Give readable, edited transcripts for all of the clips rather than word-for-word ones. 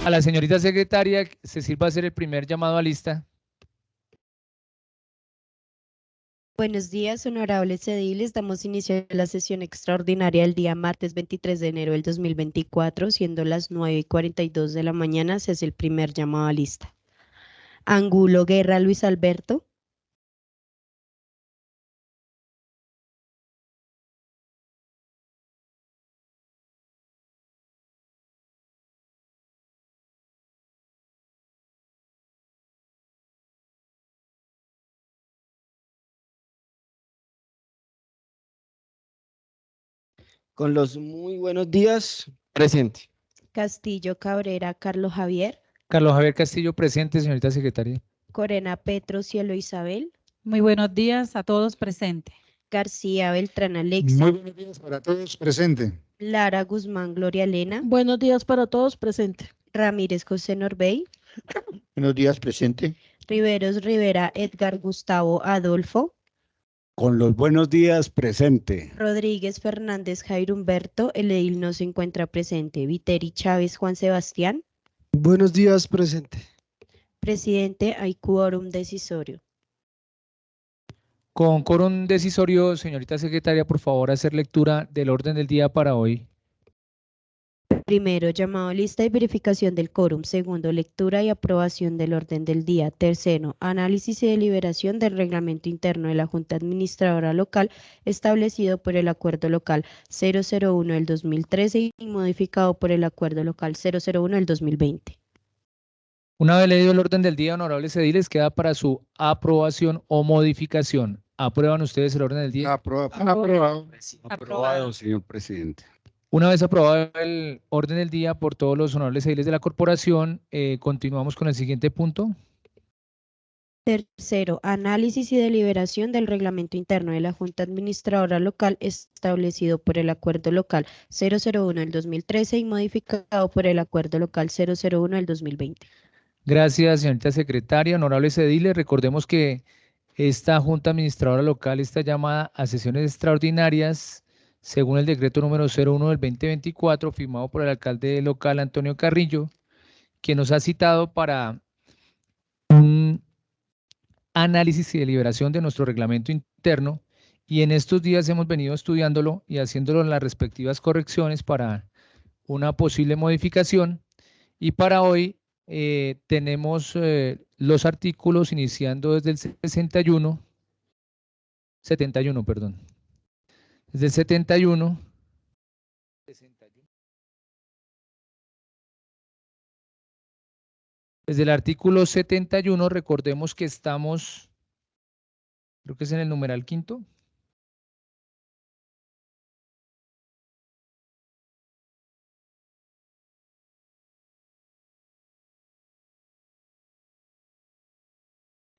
A la señorita secretaria, Cecil va a hacer el primer llamado a lista. Buenos días, honorables ediles. Damos inicio a la sesión extraordinaria del día martes 23 de enero del 2024, siendo las 9:42 de la mañana. Se hace el primer llamado a lista. Angulo Guerra Luis Alberto. Con los muy buenos días, presente. Castillo Cabrera Carlos Javier. Carlos Javier Castillo, presente, señorita secretaria. Corena Petro Cielo Isabel. Muy buenos días a todos, presente. García Beltrán Alexis. Muy buenos días para todos, presente. Lara Guzmán Gloria Elena. Buenos días para todos, presente. Ramírez José Norbey. Buenos días, presente. Riveros Rivera Edgar Gustavo Adolfo. Con los buenos días, presente. Rodríguez Fernández Jairo Humberto, el edil no se encuentra presente. Viteri Chávez Juan Sebastián. Buenos días, presente. Presidente, hay quórum decisorio. Con quórum decisorio, señorita secretaria, por favor, hacer lectura del orden del día para hoy. Primero, llamado a lista y verificación del quórum. Segundo, lectura y aprobación del orden del día. Tercero, análisis y deliberación del reglamento interno de la Junta Administradora Local establecido por el Acuerdo Local 001 del 2013 y modificado por el Acuerdo Local 001 del 2020. Una vez leído el orden del día, honorables ediles, queda para su aprobación o modificación. ¿Aprueban ustedes el orden del día? Aprobado. Aprobado, señor presidente. Una vez aprobado el orden del día por todos los honorables ediles de la corporación, continuamos con el siguiente punto. Tercero, análisis y deliberación del reglamento interno de la Junta Administradora Local establecido por el Acuerdo Local 001 del 2013 y modificado por el Acuerdo Local 001 del 2020. Gracias, señorita secretaria. Honorables ediles, recordemos que esta Junta Administradora Local está llamada a sesiones extraordinarias según el decreto número 01 del 2024, firmado por el alcalde local Antonio Carrillo, quien nos ha citado para un análisis y deliberación de nuestro reglamento interno, y en estos días hemos venido estudiándolo y haciéndolo en las respectivas correcciones para una posible modificación, y para hoy tenemos los artículos iniciando desde el 71, perdón. Desde el 71. Desde el artículo 71, recordemos que estamos, creo que es en el numeral quinto.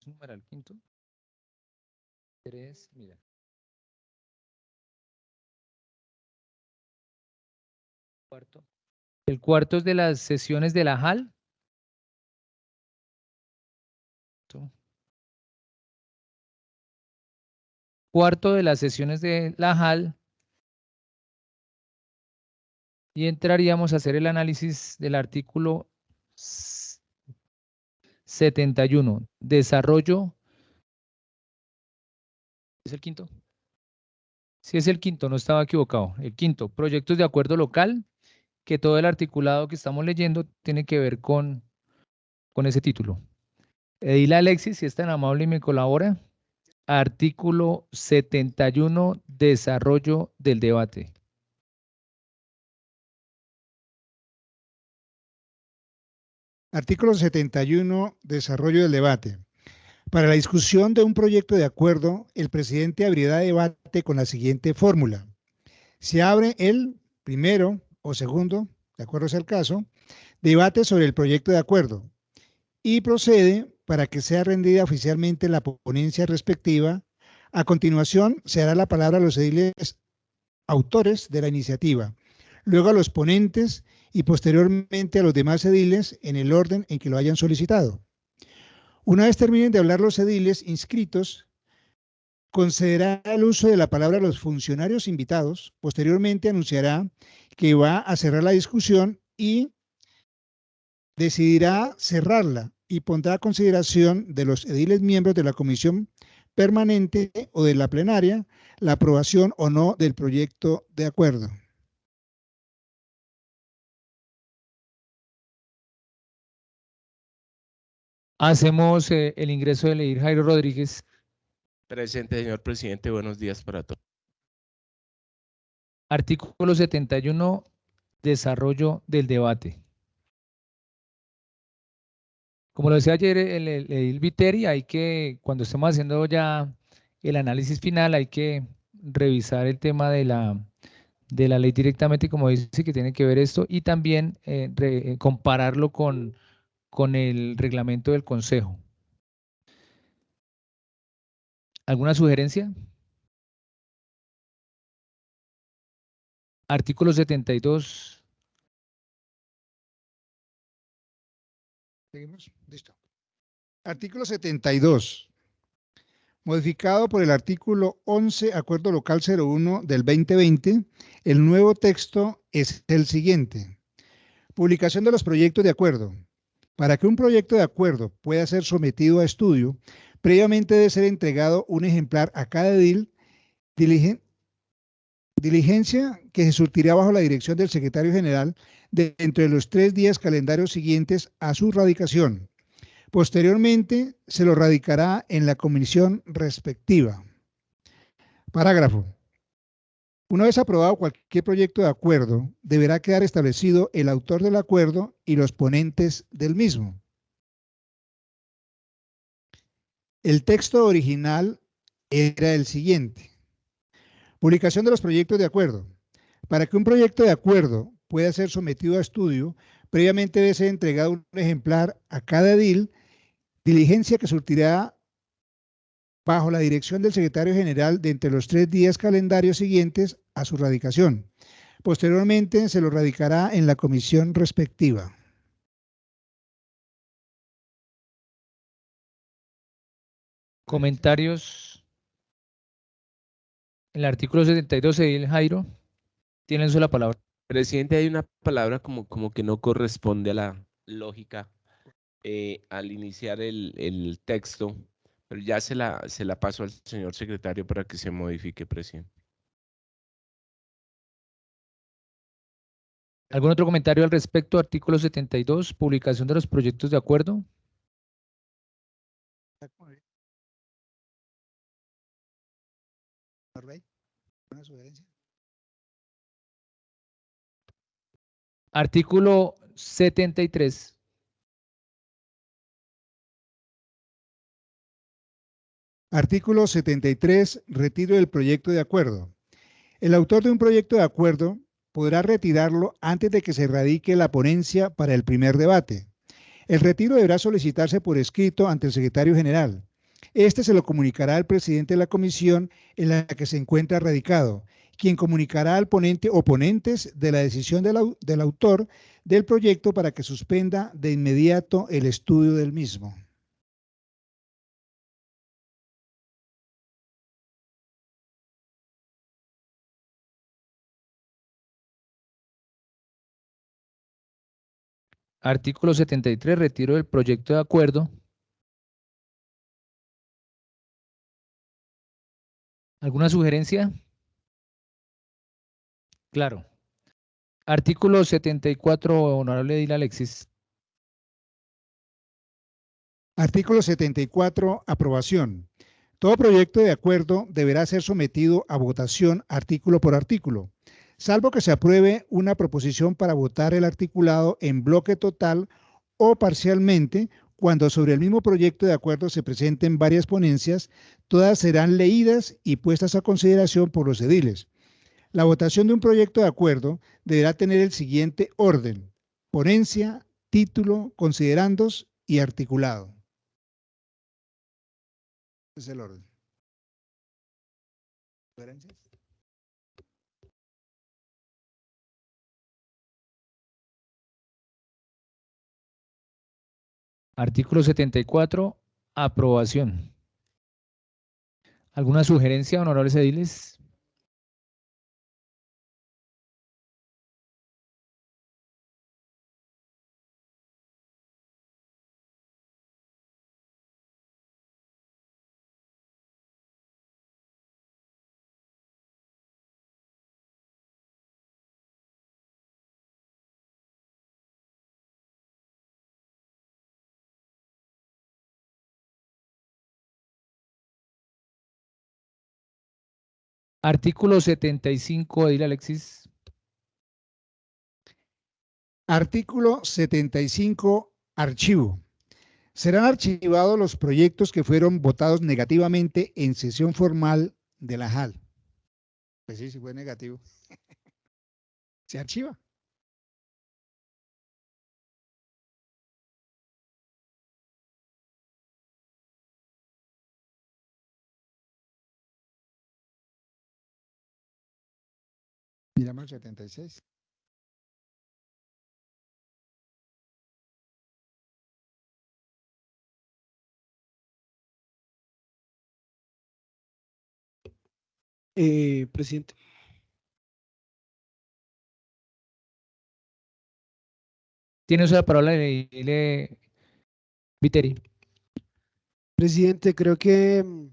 Numeral quinto. 3, mira. Cuarto. El cuarto es de las sesiones de la JAL. Cuarto de las sesiones de la JAL. Y entraríamos a hacer el análisis del artículo 71. Desarrollo. ¿Es el quinto? Sí, es el quinto, no estaba equivocado. El quinto, proyectos de acuerdo local, que todo el articulado que estamos leyendo tiene que ver con ese título. Edil Alexis, si es tan amable y me colabora. Artículo 71, desarrollo del debate. Artículo 71, desarrollo del debate. Para la discusión de un proyecto de acuerdo, el presidente abrirá debate con la siguiente fórmula. Se abre el primero o segundo, de acuerdo sea el caso, debate sobre el proyecto de acuerdo y procede para que sea rendida oficialmente la ponencia respectiva. A continuación, se dará la palabra a los ediles autores de la iniciativa, luego a los ponentes y posteriormente a los demás ediles en el orden en que lo hayan solicitado. Una vez terminen de hablar los ediles inscritos, concederá el uso de la palabra a los funcionarios invitados. Posteriormente anunciará que va a cerrar la discusión y decidirá cerrarla y pondrá a consideración de los ediles miembros de la comisión permanente o de la plenaria la aprobación o no del proyecto de acuerdo. Hacemos el ingreso del edil Jairo Rodríguez. Presente, señor presidente. Buenos días para todos. Artículo 71, desarrollo del debate. Como lo decía ayer el edil Viteri, hay que, cuando estemos haciendo ya el análisis final, hay que revisar el tema de la ley directamente, como dice que tiene que ver esto, y también compararlo con el reglamento del Consejo. ¿Alguna sugerencia? Artículo 72. ¿Seguimos? Listo. Artículo 72. Modificado por el artículo 11, Acuerdo Local 01 del 2020, el nuevo texto es el siguiente. Publicación de los proyectos de acuerdo. Para que un proyecto de acuerdo pueda ser sometido a estudio, previamente debe ser entregado un ejemplar a cada edil, diligencia que se surtirá bajo la dirección del secretario general dentro de los 3 días calendarios siguientes a su radicación. Posteriormente, se lo radicará en la comisión respectiva. Parágrafo. Una vez aprobado cualquier proyecto de acuerdo, deberá quedar establecido el autor del acuerdo y los ponentes del mismo. El texto original era el siguiente. Publicación de los proyectos de acuerdo. Para que un proyecto de acuerdo pueda ser sometido a estudio, previamente debe ser entregado un ejemplar a cada edil, diligencia que surtirá bajo la dirección del secretario general de entre los 3 días calendarios siguientes a su radicación. Posteriormente se lo radicará en la comisión respectiva. Comentarios. El artículo 72, edil Jairo, tiene la palabra. Presidente, hay una palabra como que no corresponde a la lógica al iniciar el texto, pero ya se la paso al señor secretario para que se modifique, presidente. ¿Algún otro comentario al respecto? Artículo 72, publicación de los proyectos de acuerdo. ¿Una sugerencia? Artículo 73. Artículo 73. Retiro del proyecto de acuerdo. El autor de un proyecto de acuerdo podrá retirarlo antes de que se radique la ponencia para el primer debate. El retiro deberá solicitarse por escrito ante el secretario general. Este se lo comunicará al presidente de la comisión en la que se encuentra radicado, quien comunicará al ponente o ponentes de la decisión del autor del proyecto para que suspenda de inmediato el estudio del mismo. Artículo 73, retiro del proyecto de acuerdo. ¿Alguna sugerencia? Claro. Artículo 74, honorable edil Alexis. Artículo 74. Aprobación. Todo proyecto de acuerdo deberá ser sometido a votación artículo por artículo, salvo que se apruebe una proposición para votar el articulado en bloque total o parcialmente. Cuando sobre el mismo proyecto de acuerdo se presenten varias ponencias, todas serán leídas y puestas a consideración por los ediles. La votación de un proyecto de acuerdo deberá tener el siguiente orden: ponencia, título, considerandos y articulado. Ese es el orden. ¿Sugerencias? Artículo 74, aprobación. ¿Alguna sugerencia, honorables ediles? Artículo 75, Edil Alexis. Artículo 75, archivo. Serán archivados los proyectos que fueron votados negativamente en sesión formal de la JAL. Pues sí, si fue negativo. Se archiva. Miramos el 76. Presidente. Tiene uso de la palabra de Viteri. Presidente, creo que en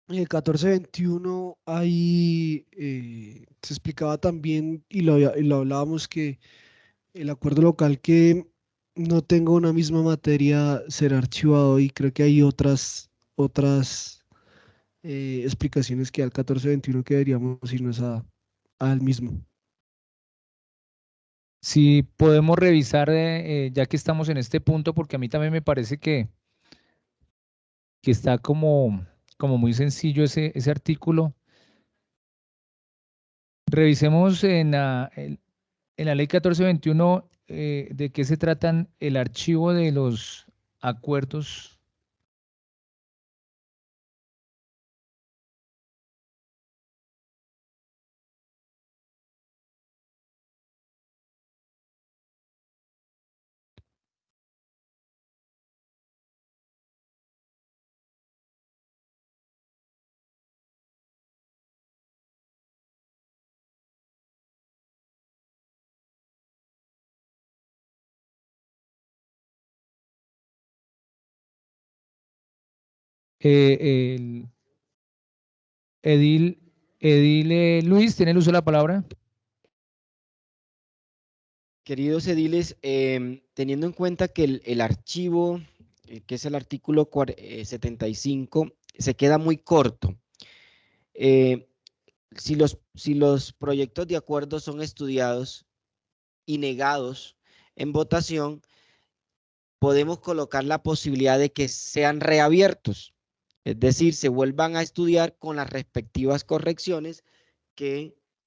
el 1421 ahí se explicaba también y lo hablábamos que el acuerdo local que no tenga una misma materia será archivado y creo que hay otras explicaciones que al 1421 que deberíamos irnos al mismo. Si podemos revisar, ya que estamos en este punto, porque a mí también me parece que está como muy sencillo ese artículo. Revisemos en la ley 1421 de qué se tratan el archivo de los acuerdos. El Edil Luis, ¿tiene el uso de la palabra? Queridos ediles, teniendo en cuenta que el archivo, que es el artículo 75, se queda muy corto. Si los proyectos de acuerdo son estudiados y negados en votación, podemos colocar la posibilidad de que sean reabiertos, es decir, se vuelvan a estudiar con las respectivas correcciones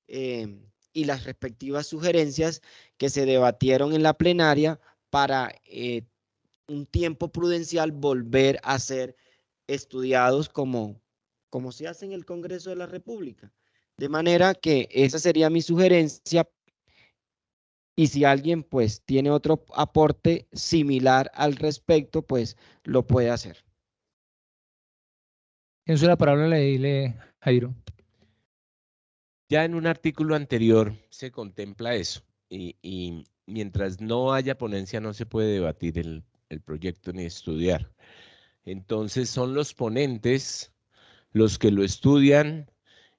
y las respectivas sugerencias que se debatieron en la plenaria para un tiempo prudencial volver a ser estudiados como se hace en el Congreso de la República. De manera que esa sería mi sugerencia. Y si alguien pues tiene otro aporte similar al respecto, pues lo puede hacer. Tiene uso de la palabra la Edil Jairo. Ya en un artículo anterior se contempla eso y mientras no haya ponencia no se puede debatir el proyecto ni estudiar. Entonces son los ponentes los que lo estudian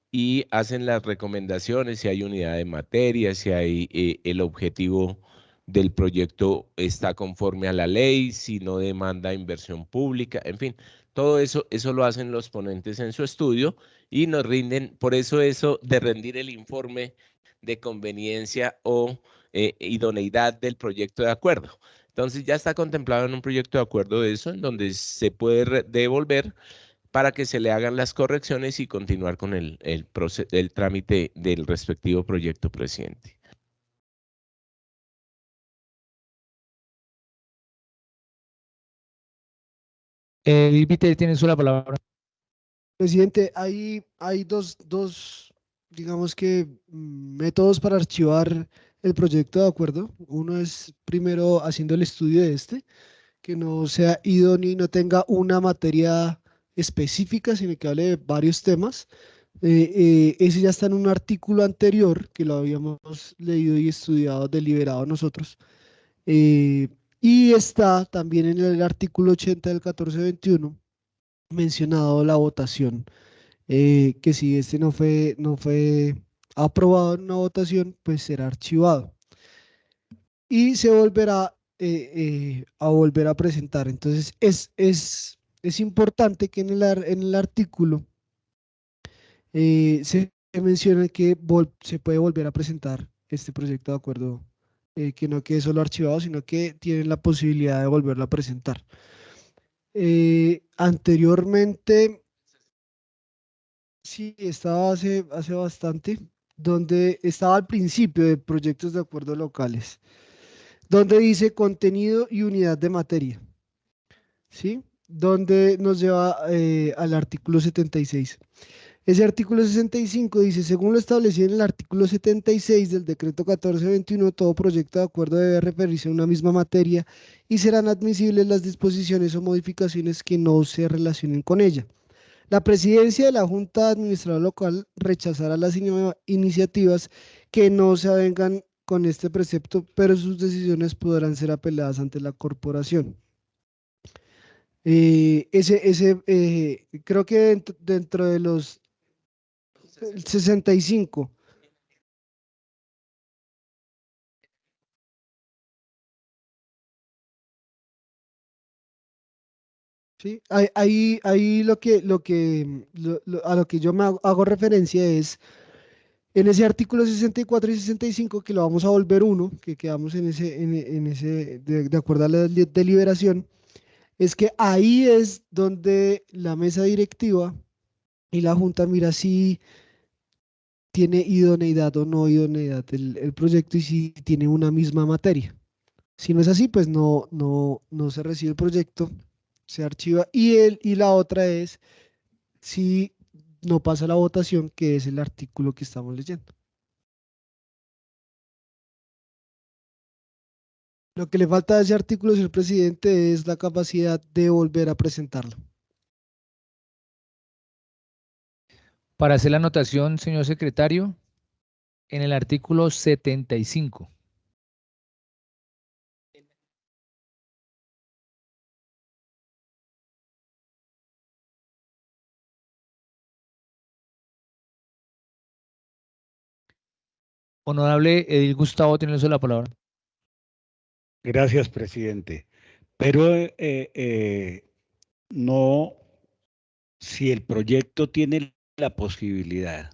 y hacen las recomendaciones, si hay unidad de materia, si hay el objetivo del proyecto está conforme a la ley, si no demanda inversión pública, en fin, todo eso lo hacen los ponentes en su estudio y nos rinden, por eso de rendir el informe de conveniencia o idoneidad del proyecto de acuerdo. Entonces ya está contemplado en un proyecto de acuerdo de eso, en donde se puede devolver para que se le hagan las correcciones y continuar con el trámite del respectivo proyecto, presidente. Viteri, tiene uso de la palabra. Presidente, hay dos, digamos que, métodos para archivar el proyecto de acuerdo. Uno es primero haciendo el estudio de que no sea idóneo y no tenga una materia específica, sino que hable de varios temas. Ese ya está en un artículo anterior que lo habíamos leído y estudiado, deliberado nosotros. Y está también en el artículo 80 del 1421 mencionado la votación, que si no fue aprobado en una votación, pues será archivado y se volverá a volver a presentar. Entonces es importante que en el artículo se menciona que se puede volver a presentar este proyecto de acuerdo, que no quede solo archivado, sino que tienen la posibilidad de volverlo a presentar. Anteriormente, sí, estaba hace bastante, donde estaba al principio de proyectos de acuerdo locales, donde dice contenido y unidad de materia, ¿sí? Donde nos lleva al artículo 76. Ese artículo 65 dice, según lo establecido en el artículo 76 del decreto 1421, todo proyecto de acuerdo debe referirse a una misma materia y serán admisibles las disposiciones o modificaciones que no se relacionen con ella. La presidencia de la Junta Administradora Local rechazará las iniciativas que no se avengan con este precepto, pero sus decisiones podrán ser apeladas ante la corporación. Creo que dentro de los 65. Sí, ahí a lo que yo me hago referencia es en ese artículo 64 y 65 que lo vamos a volver uno, que quedamos de acuerdo a la deliberación, es que ahí es donde la mesa directiva y la junta mira si tiene idoneidad o no idoneidad el proyecto y si tiene una misma materia. Si no es así, pues no se recibe el proyecto, se archiva y la otra es si no pasa la votación, que es el artículo que estamos leyendo. Lo que le falta a ese artículo, señor presidente, es la capacidad de volver a presentarlo. Para hacer la anotación, señor secretario, en el artículo 75. Honorable Edil Gustavo, tiene uso de la palabra. Gracias, presidente. Pero no, si el proyecto tiene la posibilidad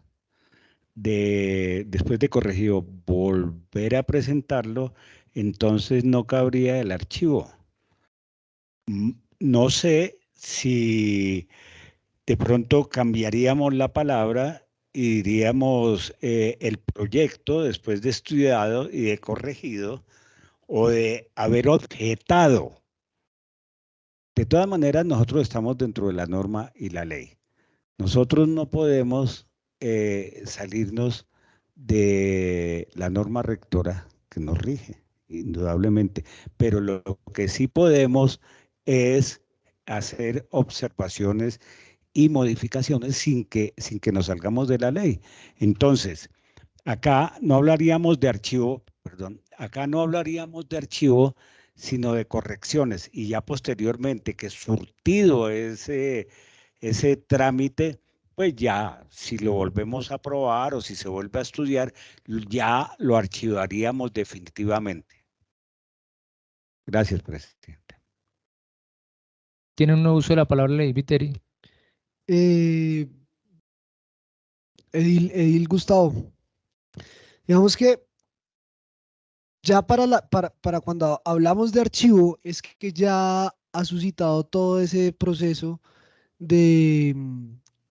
de, después de corregido, volver a presentarlo, entonces no cabría el archivo. No sé si de pronto cambiaríamos la palabra y diríamos el proyecto después de estudiado y de corregido o de haber objetado. De todas maneras, nosotros estamos dentro de la norma y la ley. Nosotros no podemos salirnos de la norma rectora que nos rige, indudablemente, pero lo que sí podemos es hacer observaciones y modificaciones sin que nos salgamos de la ley. Entonces, acá no hablaríamos de archivo, perdón, acá no hablaríamos de archivo, sino de correcciones, y ya posteriormente que surtido ese trámite, pues ya si lo volvemos a aprobar o si se vuelve a estudiar, ya lo archivaríamos definitivamente. Gracias, presidente. Tiene un nuevo uso de la palabra, Ley Viteri. Edil Gustavo, digamos que ya para cuando hablamos de archivo es que ya ha suscitado todo ese proceso de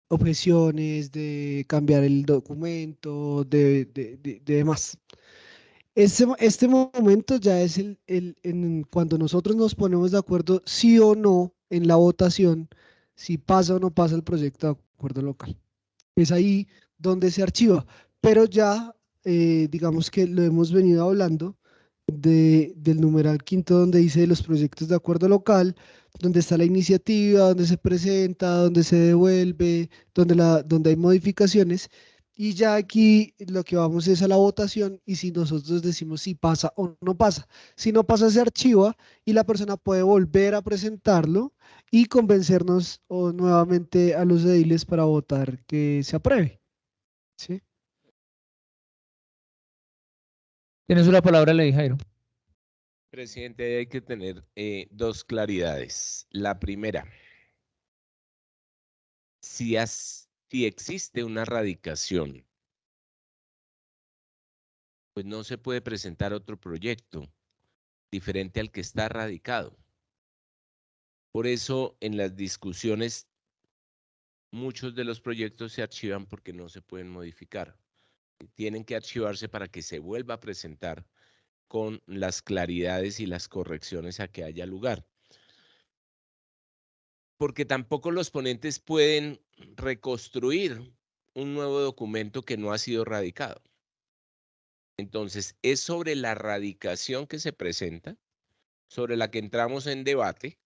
objeciones, de cambiar el documento, de demás. Este momento ya es cuando nosotros nos ponemos de acuerdo sí o no en la votación, si pasa o no pasa el proyecto de acuerdo local. Es ahí donde se archiva, pero ya digamos que lo hemos venido hablando del numeral quinto donde dice los proyectos de acuerdo local, donde está la iniciativa, donde se presenta, donde se devuelve, donde hay modificaciones. Y ya aquí lo que vamos es a la votación y si nosotros decimos si pasa o no pasa. Si no pasa, se archiva y la persona puede volver a presentarlo y convencernos nuevamente a los ediles para votar que se apruebe. ¿Sí? Tiene uso de la palabra, Ley Jairo. Presidente, hay que tener dos claridades. La primera, si existe una radicación pues no se puede presentar otro proyecto diferente al que está radicado. Por eso en las discusiones muchos de los proyectos se archivan porque no se pueden modificar. Tienen que archivarse para que se vuelva a presentar con las claridades y las correcciones a que haya lugar. Porque tampoco los ponentes pueden reconstruir un nuevo documento que no ha sido radicado. Entonces, es sobre la radicación que se presenta, sobre la que entramos en debate,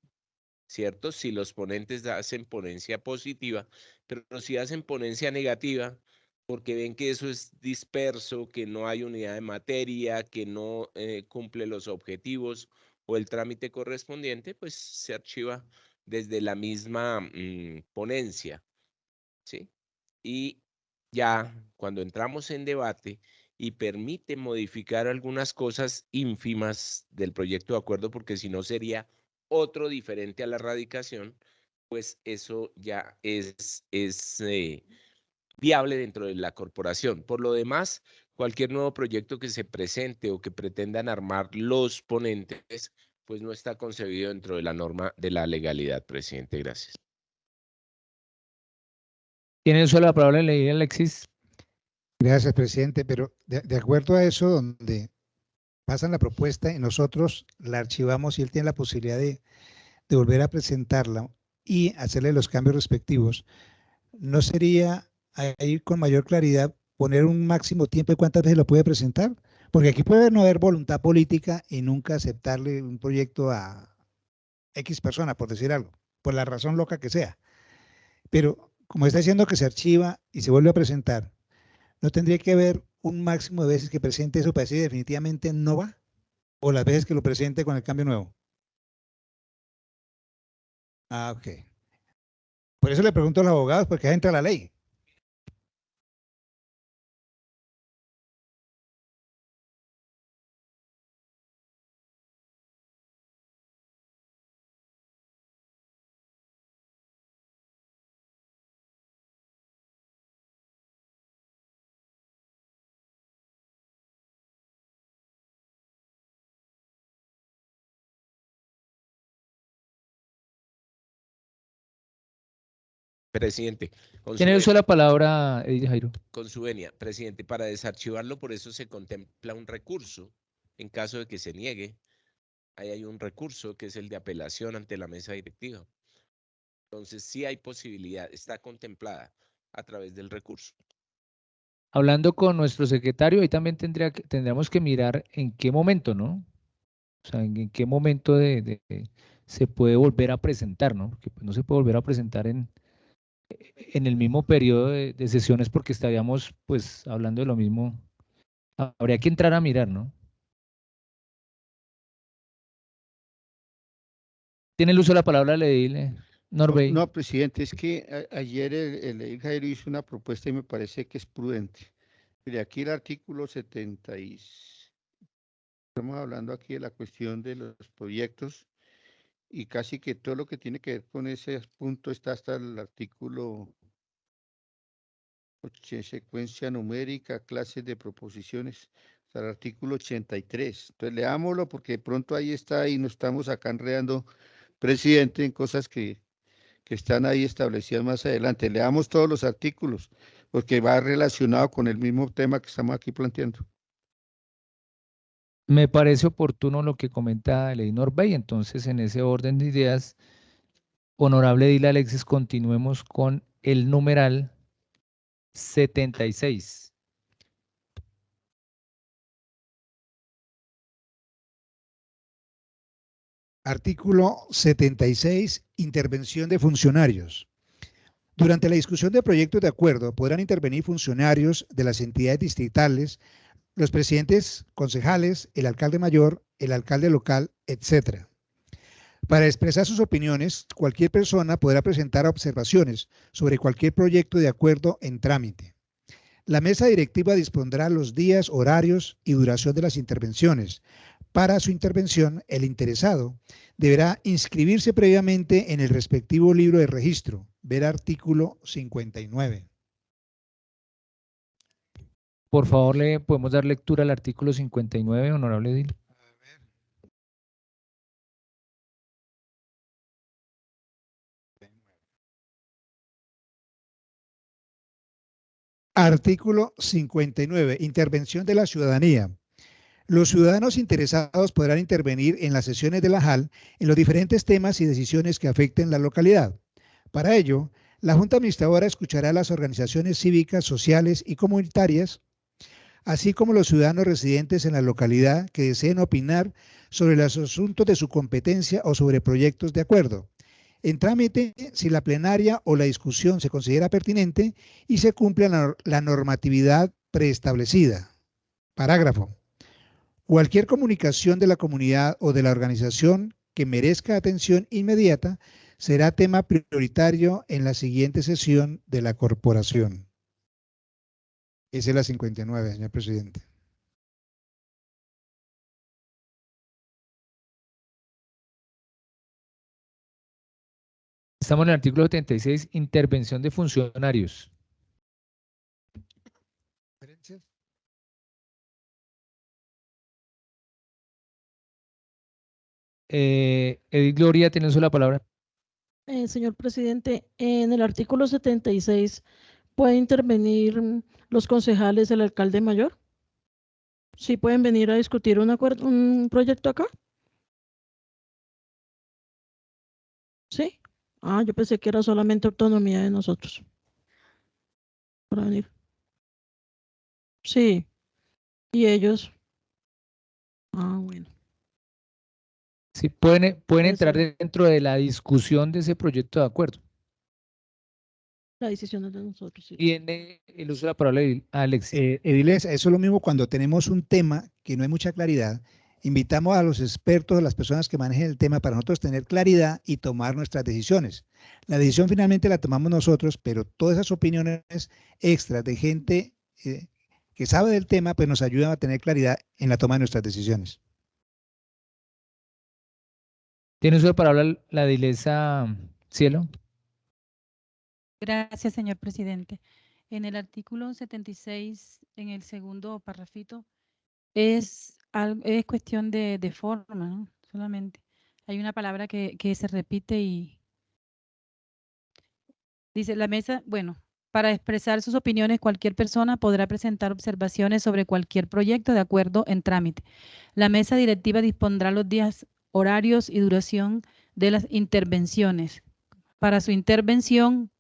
¿cierto? Si los ponentes hacen ponencia positiva, pero si hacen ponencia negativa, porque ven que eso es disperso, que no hay unidad de materia, que no cumple los objetivos o el trámite correspondiente, pues se archiva desde la misma ponencia, ¿sí? Y ya cuando entramos en debate y permite modificar algunas cosas ínfimas del proyecto de acuerdo, porque si no sería otro diferente a la radicación, pues eso ya es viable dentro de la corporación. Por lo demás, cualquier nuevo proyecto que se presente o que pretendan armar los ponentes, pues no está concebido dentro de la norma de la legalidad, presidente. Gracias. Tiene uso de la palabra ley, Alexis. Gracias, presidente, pero de acuerdo a eso, donde pasan la propuesta y nosotros la archivamos y él tiene la posibilidad de volver a presentarla y hacerle los cambios respectivos, ¿no sería ahí con mayor claridad poner un máximo tiempo de cuántas veces lo puede presentar? Porque aquí puede no haber voluntad política y nunca aceptarle un proyecto a X persona, por decir algo, por la razón loca que sea. Pero como está diciendo que se archiva y se vuelve a presentar, ¿no tendría que haber un máximo de veces que presente eso para decir definitivamente no va? ¿O las veces que lo presente con el cambio nuevo? Ah, ok. Por eso le pregunto a los abogados, porque ahí entra la ley. Presidente, con Tiene uso de la palabra, Jairo. con su venia, presidente, para desarchivarlo, por eso se contempla un recurso en caso de que se niegue. Ahí hay un recurso que es el de apelación ante la mesa directiva. Entonces, sí hay posibilidad, está contemplada a través del recurso. Hablando con nuestro secretario, ahí también tendríamos que mirar en qué momento, ¿no? O sea, en qué momento se puede volver a presentar, ¿no? Porque pues, no se puede volver a presentar en el mismo periodo de sesiones porque estaríamos pues hablando de lo mismo. Habría que entrar a mirar, ¿no? Tiene el uso de la palabra, le dile, Norbey. No, presidente, es que ayer el edil Jairo hizo una propuesta y me parece que es prudente. Mire, aquí el artículo 76, estamos hablando aquí de la cuestión de los proyectos y casi que todo lo que tiene que ver con ese punto está hasta el artículo secuencia numérica, clases de proposiciones, hasta el artículo 83. Entonces leámoslo porque de pronto ahí está y nos estamos acá enredando, presidente, en cosas que están ahí establecidas más adelante. Leamos todos los artículos, porque va relacionado con el mismo tema que estamos aquí planteando. Me parece oportuno lo que comenta Ley Norbey, entonces en ese orden de ideas, honorable Dile Alexis, continuemos con el numeral 76. Artículo 76, intervención de funcionarios. Durante la discusión de proyectos de acuerdo podrán intervenir funcionarios de las entidades distritales, los presidentes, concejales, el alcalde mayor, el alcalde local, etc. Para expresar sus opiniones, cualquier persona podrá presentar observaciones sobre cualquier proyecto de acuerdo en trámite. La mesa directiva dispondrá los días, horarios y duración de las intervenciones. Para su intervención, el interesado deberá inscribirse previamente en el respectivo libro de registro. Ver artículo 59. Por favor, ¿le podemos dar lectura al artículo 59, honorable edil? Artículo 59. Intervención de la ciudadanía. Los ciudadanos interesados podrán intervenir en las sesiones de la JAL en los diferentes temas y decisiones que afecten la localidad. Para ello, la Junta Administradora escuchará a las organizaciones cívicas, sociales y comunitarias, así como los ciudadanos residentes en la localidad que deseen opinar sobre los asuntos de su competencia o sobre proyectos de acuerdo. En trámite, si la plenaria o la discusión se considera pertinente y se cumple la normatividad preestablecida. Parágrafo. Cualquier comunicación de la comunidad o de la organización que merezca atención inmediata será tema prioritario en la siguiente sesión de la corporación. Esa es la 59, señor presidente. Estamos en el artículo 76, intervención de funcionarios. Edith Gloria, tiene usted la palabra. Señor presidente, en el artículo 76, ¿puede intervenir los concejales del alcalde mayor? ¿Sí pueden venir a discutir un proyecto acá? ¿Sí? Ah, yo pensé que era solamente autonomía de nosotros. Para venir. Sí. ¿Y ellos? Ah, bueno. Sí, pueden entrar Eso. dentro de la discusión de ese proyecto de acuerdo. La decisión es de nosotros, sí. Tiene el uso de la palabra Alex. Ediles, eso es lo mismo cuando tenemos un tema que no hay mucha claridad. Invitamos a los expertos, a las personas que manejen el tema para nosotros tener claridad y tomar nuestras decisiones. La decisión finalmente la tomamos nosotros, pero todas esas opiniones extras de gente que sabe del tema, pues nos ayudan a tener claridad en la toma de nuestras decisiones. Tiene uso de palabra la Dilesa Cielo. Gracias, señor presidente. En el artículo 76, en el segundo parrafito, es cuestión de forma, ¿no? Solamente. Hay una palabra que se repite y dice la mesa, bueno, para expresar sus opiniones, cualquier persona podrá presentar observaciones sobre cualquier proyecto de acuerdo en trámite. La mesa directiva dispondrá los días, horarios y duración de las intervenciones. Para su intervención,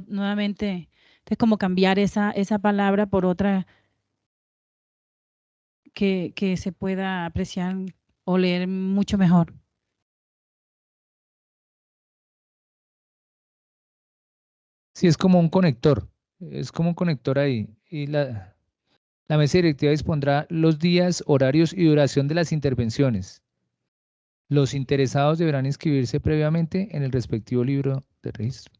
nuevamente, es como cambiar esa palabra por otra que se pueda apreciar o leer mucho mejor. Sí, es como un conector. Es como un conector ahí. Y la mesa directiva dispondrá los días, horarios y duración de las intervenciones. Los interesados deberán inscribirse previamente en el respectivo libro de registro.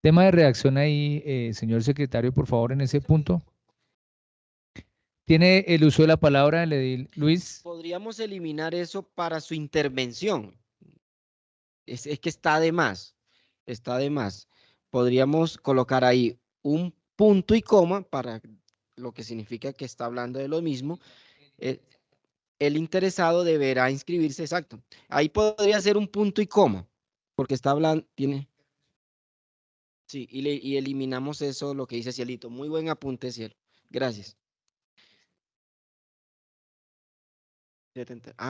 Tema de redacción ahí, señor secretario, por favor, en ese punto. Tiene el uso de la palabra el edil Luis. Podríamos eliminar eso para su intervención. Es que está de más. Está de más. Podríamos colocar ahí un punto y coma para lo que significa que está hablando de lo mismo. El interesado deberá inscribirse, exacto. Ahí podría ser un punto y coma, porque está hablando, tiene. Sí, y eliminamos eso, lo que dice Cielito. Muy buen apunte, Cielo. Gracias.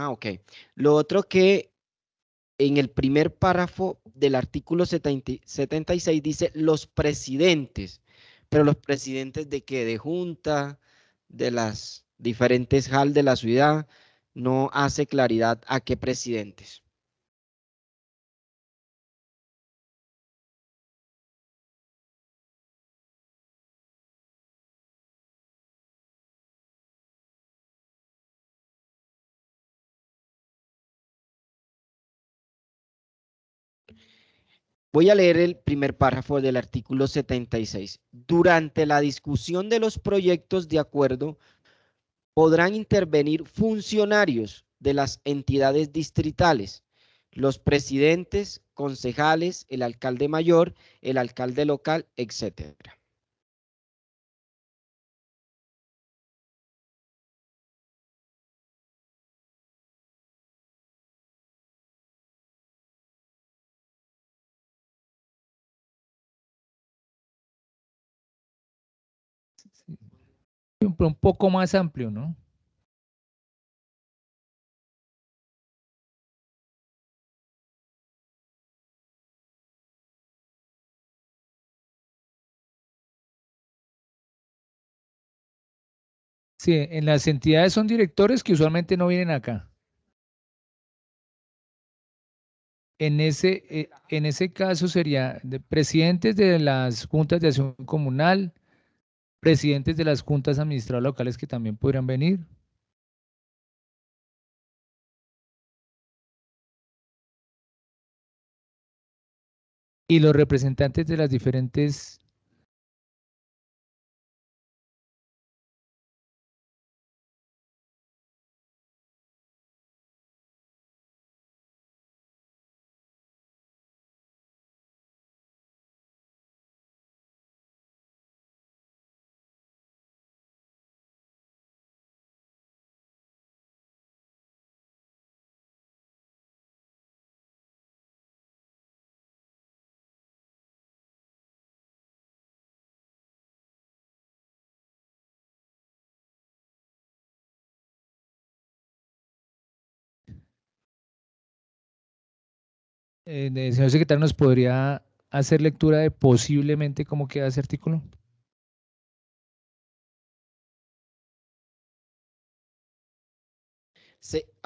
Ok. Lo otro que en el primer párrafo del artículo 76 dice los presidentes. Pero los presidentes de qué? De junta, de las diferentes JAL de la ciudad, no hace claridad a qué presidentes. Voy a leer el primer párrafo del artículo 76. Durante la discusión de los proyectos de acuerdo, podrán intervenir funcionarios de las entidades distritales, los presidentes, concejales, el alcalde mayor, el alcalde local, etcétera. Un poco más amplio, ¿no? Sí, en las entidades son directores que usualmente no vienen acá. En ese caso sería de presidentes de las juntas de acción comunal, presidentes de las juntas administradoras locales que también podrían venir. Y los representantes de las diferentes. Señor secretario, ¿nos podría hacer lectura de posiblemente cómo queda ese artículo?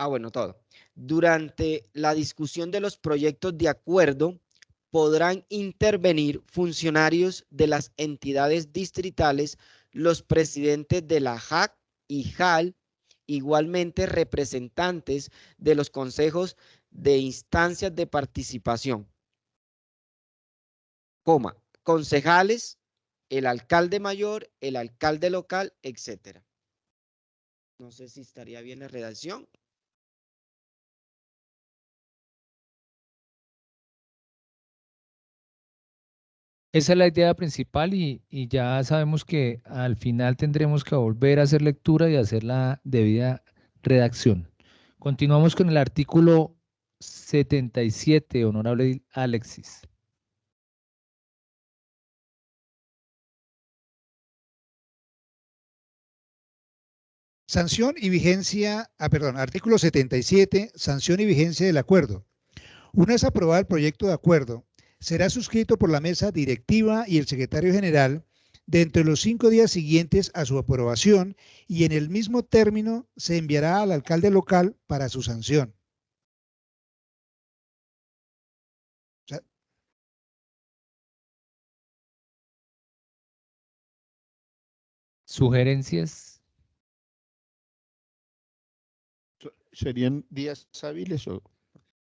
Bueno, todo. Durante la discusión de los proyectos de acuerdo, podrán intervenir funcionarios de las entidades distritales, los presidentes de la JAC y JAL, igualmente representantes de los consejos de instancias de participación, concejales, el alcalde mayor, el alcalde local, etcétera. No sé si estaría bien la redacción. Esa es la idea principal y ya sabemos que al final tendremos que volver a hacer lectura y hacer la debida redacción. Continuamos con el artículo 77, honorable Alexis. Sanción y vigencia, artículo 77, sanción y vigencia del acuerdo. Una vez aprobado el proyecto de acuerdo, será suscrito por la mesa directiva y el secretario general dentro de los 5 días siguientes a su aprobación y en el mismo término se enviará al alcalde local para su sanción. ¿Sugerencias? ¿Serían días hábiles o...?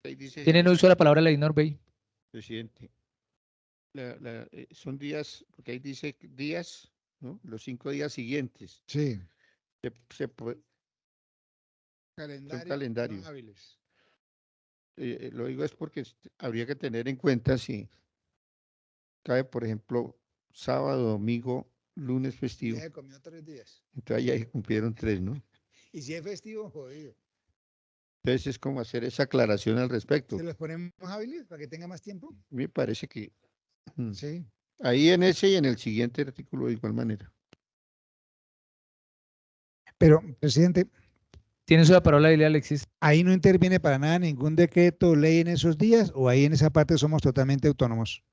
Ahí dice, ¿Tienen uso de la palabra ley Norbey? presidente. Son días, porque ahí dice días, ¿no? Los 5 días siguientes. Sí. Son calendarios. No hábiles. Lo digo es porque habría que tener en cuenta si cae, por ejemplo, sábado, domingo, lunes festivo. Ya se comió 3 días. Entonces ya cumplieron 3, ¿no? Y si es festivo, jodido. Entonces es como hacer esa aclaración al respecto. ¿Se los ponemos hábiles para que tenga más tiempo? Me parece que Sí. ahí en ese y en el siguiente artículo de igual manera. Pero, presidente, ¿Tiene uso de la palabra ley Alexis? ¿ahí no interviene para nada ningún decreto o ley en esos días o ahí en esa parte somos totalmente autónomos?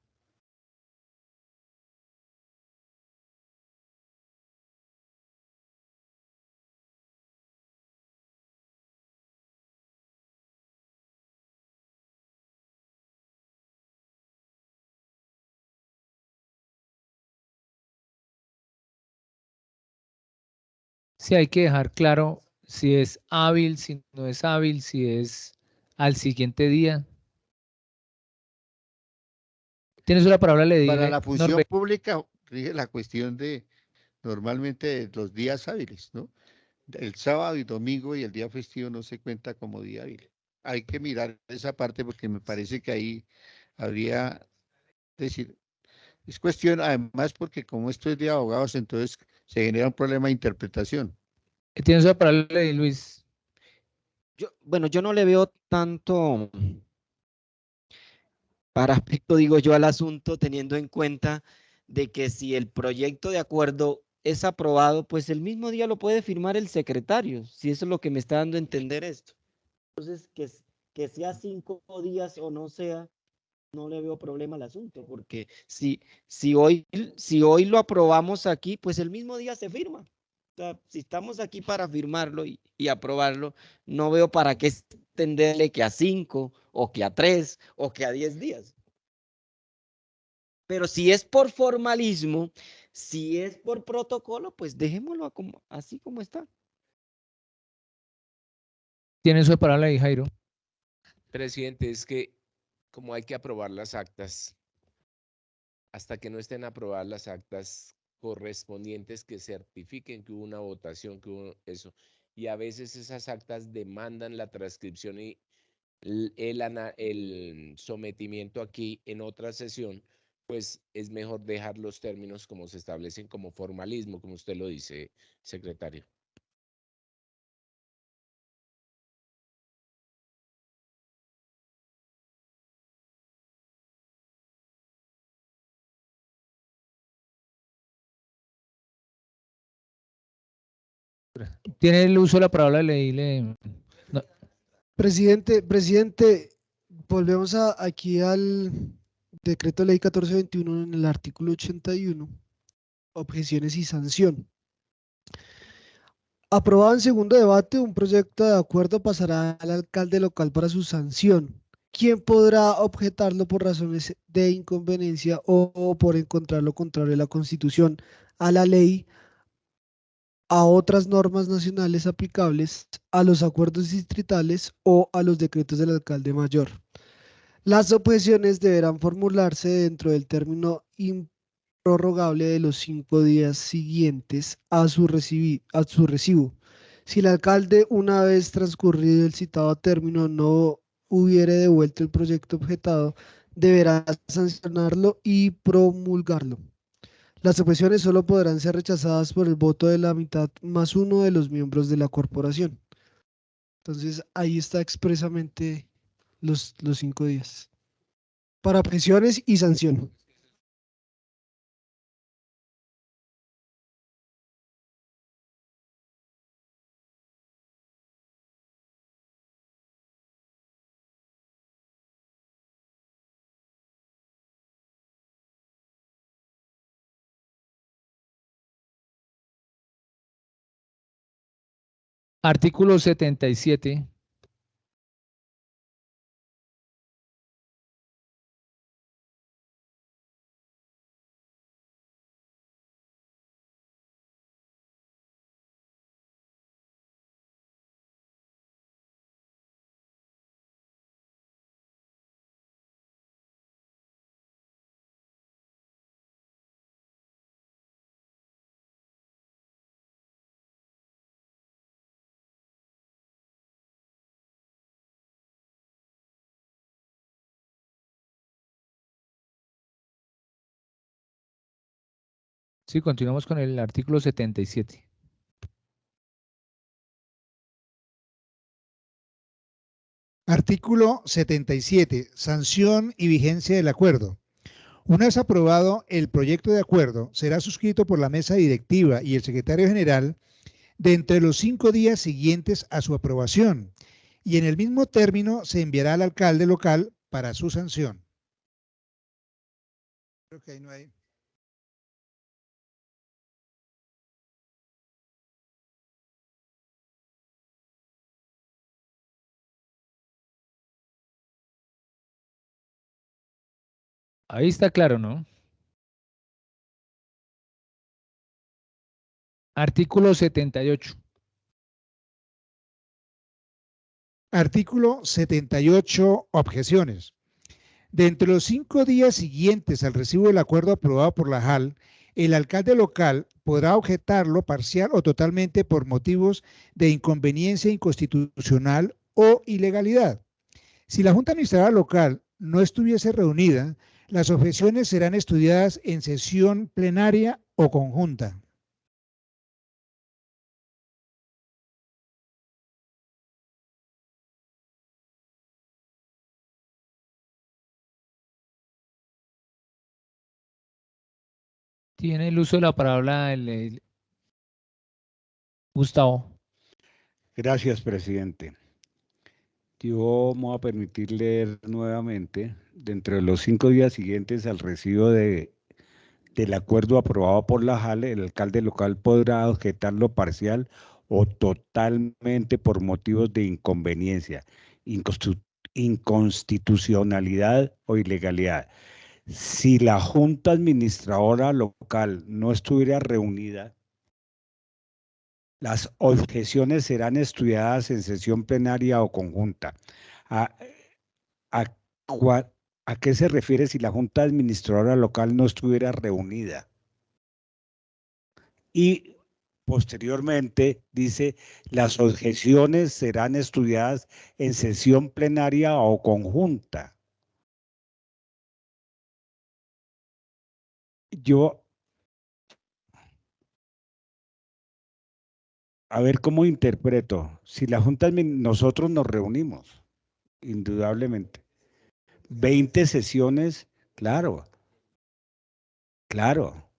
Sí, hay que dejar claro si es hábil, si no es hábil, si es al siguiente día. ¿Tienes la palabra? Le Para dile, la función pública rige la cuestión de normalmente de los días hábiles, ¿no? El sábado y domingo y el día festivo no se cuenta como día hábil. Hay que mirar esa parte porque me parece que ahí habría, es decir, es cuestión, además, porque como esto es de abogados, entonces se genera un problema de interpretación. Tienes la palabra, Luis. Bueno, yo no le veo tanto parapeto, digo yo, al asunto, teniendo en cuenta de que si el proyecto de acuerdo es aprobado, pues el mismo día lo puede firmar el secretario, si eso es lo que me está dando a entender esto. Entonces, que sea 5 días o no sea, no le veo problema al asunto, porque si hoy lo aprobamos aquí, pues el mismo día se firma. O sea, si estamos aquí para firmarlo y aprobarlo, no veo para qué extenderle que a 5 o que a 3 o que a 10 días. Pero si es por formalismo, si es por protocolo, pues dejémoslo así como está. Tienes su palabra ahí, Jairo. Presidente, es que como hay que aprobar las actas, hasta que no estén aprobadas las actas correspondientes que certifiquen que hubo una votación, que hubo eso. Y a veces esas actas demandan la transcripción y el sometimiento aquí en otra sesión, pues es mejor dejar los términos como se establecen como formalismo, como usted lo dice, secretario. Tiene el uso de la palabra, leíle. No. Presidente, volvemos aquí al decreto ley 1421 en el artículo 81, objeciones y sanción. Aprobado en segundo debate, un proyecto de acuerdo pasará al alcalde local para su sanción. ¿Quién podrá objetarlo por razones de inconveniencia o por encontrar lo contrario a la Constitución, a la ley, a otras normas nacionales aplicables, a los acuerdos distritales o a los decretos del alcalde mayor? Las objeciones deberán formularse dentro del término improrrogable de los 5 días siguientes a su recibo. Si el alcalde, una vez transcurrido el citado término, no hubiere devuelto el proyecto objetado, deberá sancionarlo y promulgarlo. Las objeciones solo podrán ser rechazadas por el voto de la mitad más uno de los miembros de la corporación. Entonces, ahí está expresamente los 5 días. Para objeciones y sanción. Artículo 77. Sí, continuamos con el artículo 77. Artículo 77. Sanción y vigencia del acuerdo. Una vez aprobado el proyecto de acuerdo, será suscrito por la mesa directiva y el secretario general de entre los 5 días siguientes a su aprobación, y en el mismo término se enviará al alcalde local para su sanción. Creo que ahí no hay. Ahí está claro, ¿no? Artículo 78. Artículo 78. Objeciones. De entre los 5 días siguientes al recibo del acuerdo aprobado por la JAL, el alcalde local podrá objetarlo parcial o totalmente por motivos de inconveniencia inconstitucional o ilegalidad. Si la Junta Administradora Local no estuviese reunida, las objeciones serán estudiadas en sesión plenaria o conjunta. Tiene el uso de la palabra Gustavo. Gracias, presidente. Yo me voy a permitir leer nuevamente, dentro de los 5 días siguientes al recibo del acuerdo aprobado por la JALE, el alcalde local podrá objetarlo parcial o totalmente por motivos de inconveniencia, inconstitucionalidad o ilegalidad. Si la Junta Administradora Local no estuviera reunida, las objeciones serán estudiadas en sesión plenaria o conjunta. ¿A, a qué se refiere si la Junta Administradora Local no estuviera reunida? Y posteriormente dice, las objeciones serán estudiadas en sesión plenaria o conjunta. Yo, a ver cómo interpreto. Si la Junta, nosotros nos reunimos, indudablemente. 20 sesiones, claro, claro.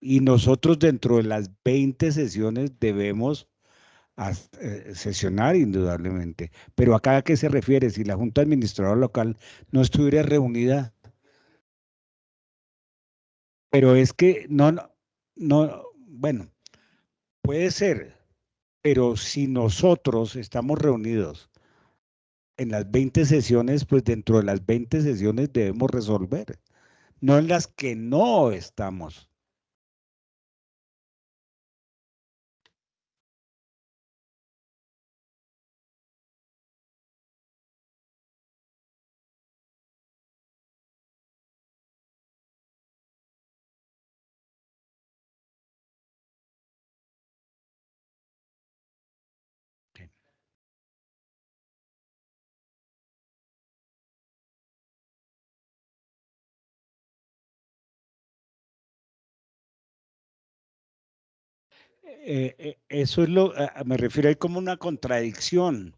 Y nosotros dentro de las 20 sesiones debemos sesionar indudablemente. Pero acá, ¿a qué se refiere? Si la Junta Administradora Local no estuviera reunida, pero es que bueno, puede ser, pero si nosotros estamos reunidos en las 20 sesiones, pues dentro de las 20 sesiones debemos resolver, no en las que no estamos. Eso es me refiero ahí como una contradicción.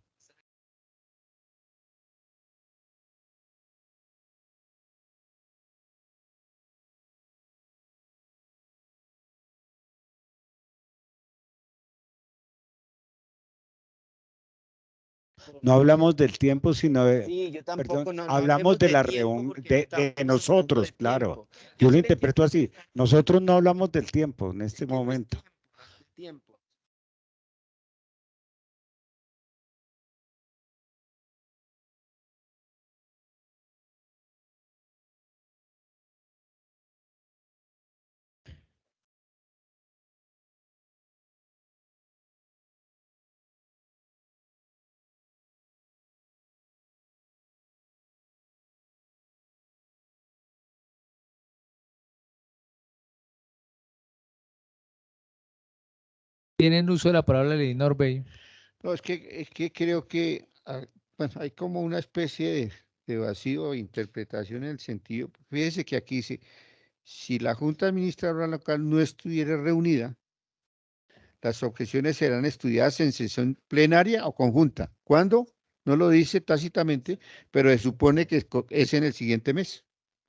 No hablamos del tiempo, sino de, Sí, yo tampoco, perdón, no hablamos de la reunión de nosotros, claro. Yo lo interpreto así. Nosotros no hablamos del tiempo en este momento. Tiempo. Tienen uso de la palabra Elinor Bey. No, es que creo que bueno, hay como una especie de vacío de interpretación en el sentido. Fíjese que aquí dice, si la Junta Administradora Local no estuviera reunida, las objeciones serán estudiadas en sesión plenaria o conjunta. ¿Cuándo? No lo dice tácitamente, pero se supone que es en el siguiente mes.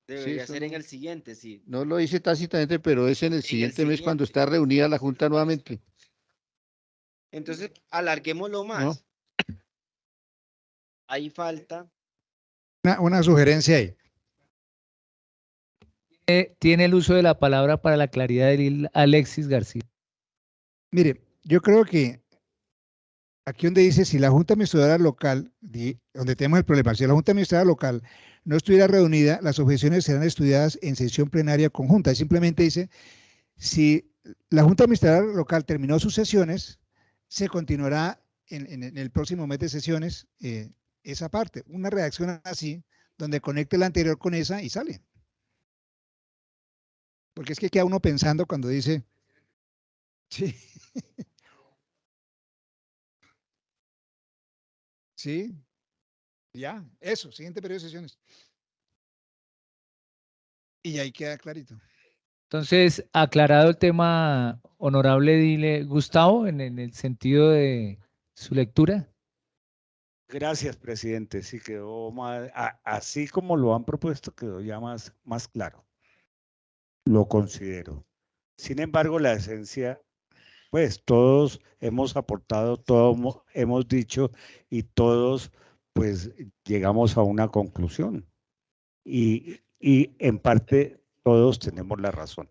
Debería ser en el siguiente, sí. No lo dice tácitamente, pero es en el siguiente mes cuando está reunida la Junta nuevamente. Entonces, alarguémoslo más. ¿No? Ahí falta. Una sugerencia ahí. Tiene el uso de la palabra para la claridad de Alexis García. Mire, yo creo que aquí donde dice, si la Junta Administradora Local, donde tenemos el problema, si la Junta Administradora Local no estuviera reunida, las objeciones serán estudiadas en sesión plenaria conjunta. Y simplemente dice, si la Junta Administradora Local terminó sus sesiones, se continuará en el próximo mes de sesiones esa parte. Una redacción así, donde conecte la anterior con esa y sale. Porque es que queda uno pensando cuando dice, sí. Sí, ya, eso, siguiente periodo de sesiones. Y ahí queda clarito. Entonces, aclarado el tema, honorable Dile Gustavo, en el sentido de su lectura. Gracias, presidente. Sí quedó más, así como lo han propuesto, quedó ya más claro. Lo considero. Sin embargo, la esencia, pues todos hemos aportado, todos hemos dicho y todos, pues llegamos a una conclusión. Y en parte todos tenemos la razón.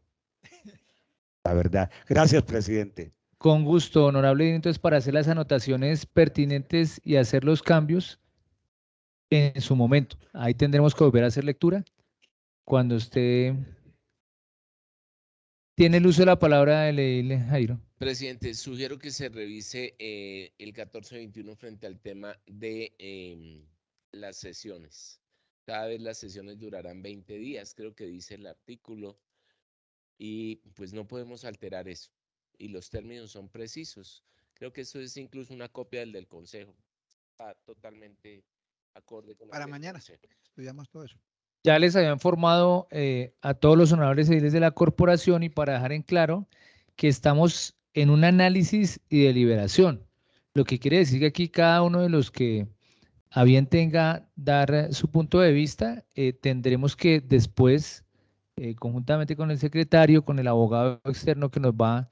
La verdad. Gracias, presidente. Con gusto, honorable Dile, entonces para hacer las anotaciones pertinentes y hacer los cambios en su momento. Ahí tendremos que volver a hacer lectura. Cuando usted tiene el uso de la palabra de Dile, Jairo. Presidente, sugiero que se revise el 1421 frente al tema de las sesiones. Cada vez las sesiones durarán 20 días, creo que dice el artículo, y pues no podemos alterar eso. Y los términos son precisos. Creo que eso es incluso una copia del Consejo. Está totalmente acorde con el Para del mañana Consejo. estudiamos todo eso. Ya les había informado a todos los honorables ediles de la corporación y para dejar en claro que estamos en un análisis y deliberación. Lo que quiere decir que aquí cada uno de los que a bien tenga dar su punto de vista, tendremos que después, conjuntamente con el secretario, con el abogado externo que nos va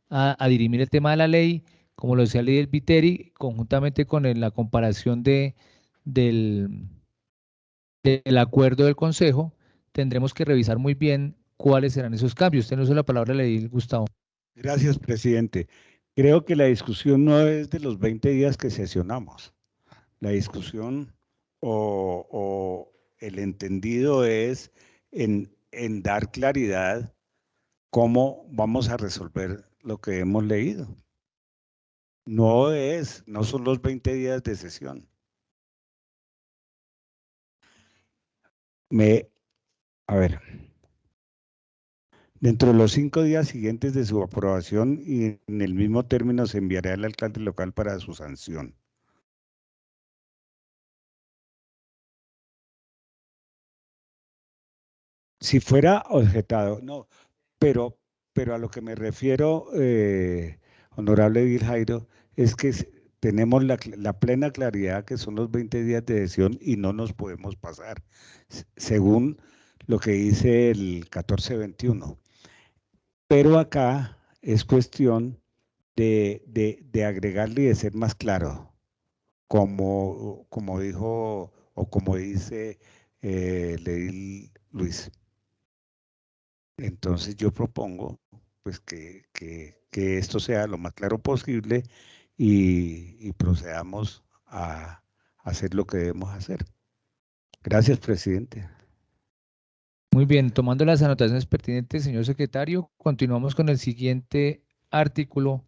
a dirimir el tema de la ley, como lo decía Ley del Viteri, conjuntamente con la comparación del del acuerdo del Consejo, tendremos que revisar muy bien cuáles serán esos cambios. Usted no usa la palabra ley, Gustavo. Gracias, presidente. Creo que la discusión no es de los 20 días que sesionamos. La discusión o el entendido es en dar claridad cómo vamos a resolver lo que hemos leído. No son los 20 días de sesión. A ver, dentro de los 5 días siguientes de su aprobación y en el mismo término se enviará al alcalde local para su sanción. Si fuera objetado, no, pero a lo que me refiero, honorable Edil Jairo, es que tenemos la plena claridad que son los 20 días de sesión y no nos podemos pasar, según lo que dice el 1421. Pero acá es cuestión de agregarle y de ser más claro, como dijo o como dice Edil Luis. Entonces yo propongo pues que esto sea lo más claro posible y procedamos a hacer lo que debemos hacer. Gracias, presidente. Muy bien, tomando las anotaciones pertinentes, señor secretario, continuamos con el siguiente artículo.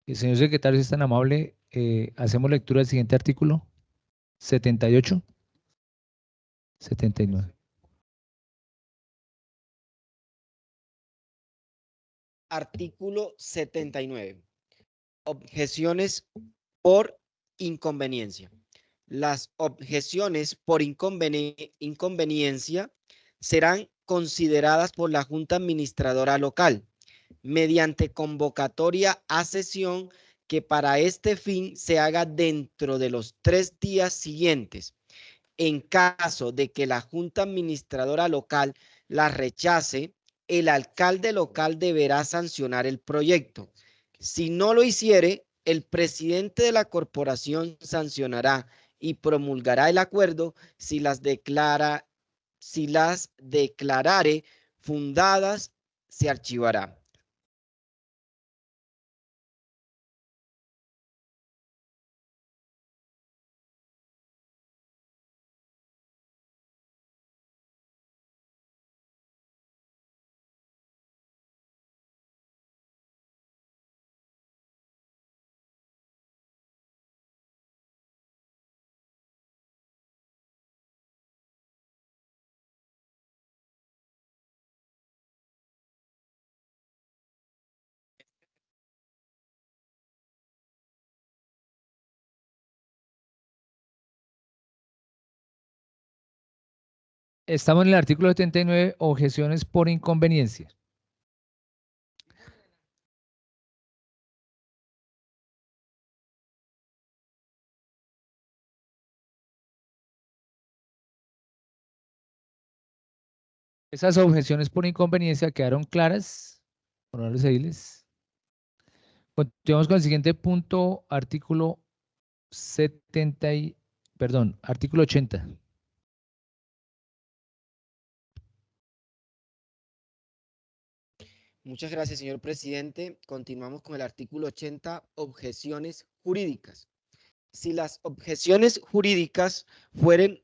Señor secretario, si es tan amable, hacemos lectura del siguiente artículo, 78, 79. Artículo 79. Objeciones por inconveniencia. Las objeciones por inconveniencia serán consideradas por la Junta Administradora Local mediante convocatoria a sesión que para este fin se haga dentro de los 3 días siguientes. En caso de que la Junta Administradora Local la rechace, el alcalde local deberá sancionar el proyecto. Si no lo hiciere, el presidente de la corporación sancionará y promulgará el acuerdo si las declarare fundadas, se archivará. Estamos en el artículo 79, objeciones por inconveniencia. Esas objeciones por inconveniencia quedaron claras, honorables ediles. Continuamos con el siguiente punto, artículo 80. Muchas gracias, señor presidente. Continuamos con el artículo 80, objeciones jurídicas. Si las objeciones jurídicas fueren